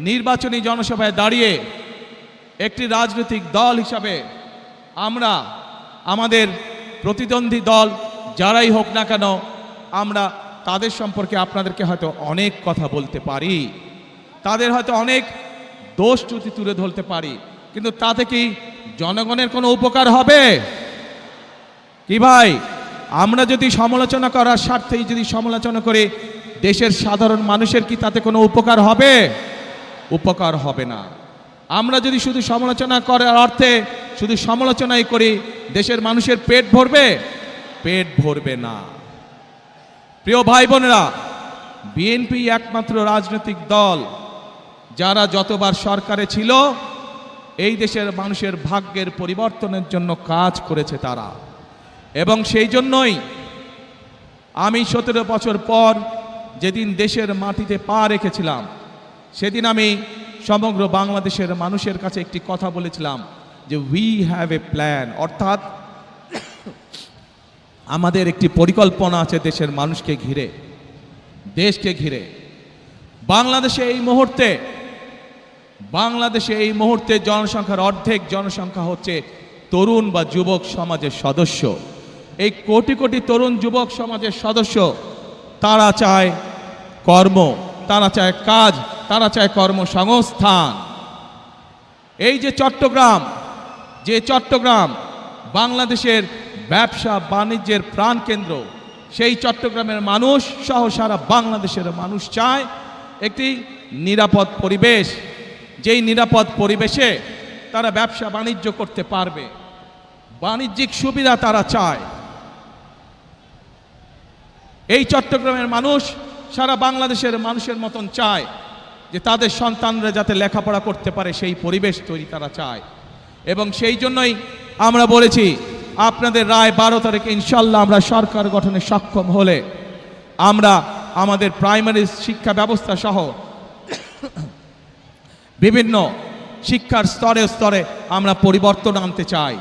নির্বাচনী জনসভায় দাঁড়িয়ে একটি রাজনৈতিক দল হিসাবে আমরা আমাদের প্রতিদ্বন্দ্বী দল যারাই হোক না কেন আমরা তাদের সম্পর্কে আপনাদেরকে হয়তো অনেক কথা বলতে পারি, তাদের হয়তো অনেক দোষ ত্রুটি তুলে ধরতে পারি, কিন্তু তাতে কি জনগণের কোনো উপকার হবে কি ভাই? আমরা যদি সমালোচনা করার স্বার্থেই যদি সমালোচনা করে দেশের সাধারণ মানুষের কি তাতে কোনো উপকার হবে? উপকার হবে না। আমরা যদি শুধু সমালোচনা করার অর্থে শুধু সমালোচনাই করি, দেশের মানুষের পেট ভরবে? পেট ভরবে না। প্রিয় ভাই বোনেরা, বিএনপি একমাত্র রাজনৈতিক দল যারা যতবার সরকারে ছিল এই দেশের মানুষের ভাগ্যের পরিবর্তনের জন্য কাজ করেছে তারা, এবং সেই জন্যই আমি 17 বছর পর যেদিন দেশের মাটিতে পা রেখেছিলাম সেদিন আমি সমগ্র বাংলাদেশের মানুষের কাছে একটি কথা বলেছিলাম যে উই হ্যাভ এ প্ল্যান, অর্থাৎ আমাদের একটি পরিকল্পনা আছে দেশের মানুষকে ঘিরে, দেশকে ঘিরে। বাংলাদেশে এই মুহূর্তে জনসংখ্যার অর্ধেক জনসংখ্যা হচ্ছে তরুণ বা যুবক সমাজের সদস্য। এই কোটি কোটি তরুণ যুবক সমাজের সদস্য তারা চায় কর্ম, তারা চায় কাজ, তারা চায় কর্মসংস্থান। এই যে চট্টগ্রাম বাংলাদেশের ব্যবসা বাণিজ্যের প্রাণকেন্দ্র, সেই চট্টগ্রামের মানুষ সহ সারা বাংলাদেশের মানুষ চায় একটি নিরাপদ পরিবেশ, যেই নিরাপদ পরিবেশে তারা ব্যবসা বাণিজ্য করতে পারবে, বাণিজ্যিক সুবিধা তারা চায়। এই চট্টগ্রামের মানুষ সারা বাংলাদেশের মানুষের মতন চায় যে তাদের সন্তানরা যাতে লেখাপড়া করতে পারে, সেই পরিবেশ তৈরি তারা চায়। এবং সেই জন্যই আমরা বলেছি আপনাদের রায় 12 তারিখে ইনশাল্লাহ আমরা সরকার গঠনে সক্ষম হলে আমরা আমাদের প্রাইমারি শিক্ষা ব্যবস্থা সহ বিভিন্ন শিক্ষার স্তরে স্তরে আমরা পরিবর্তন আনতে চাই।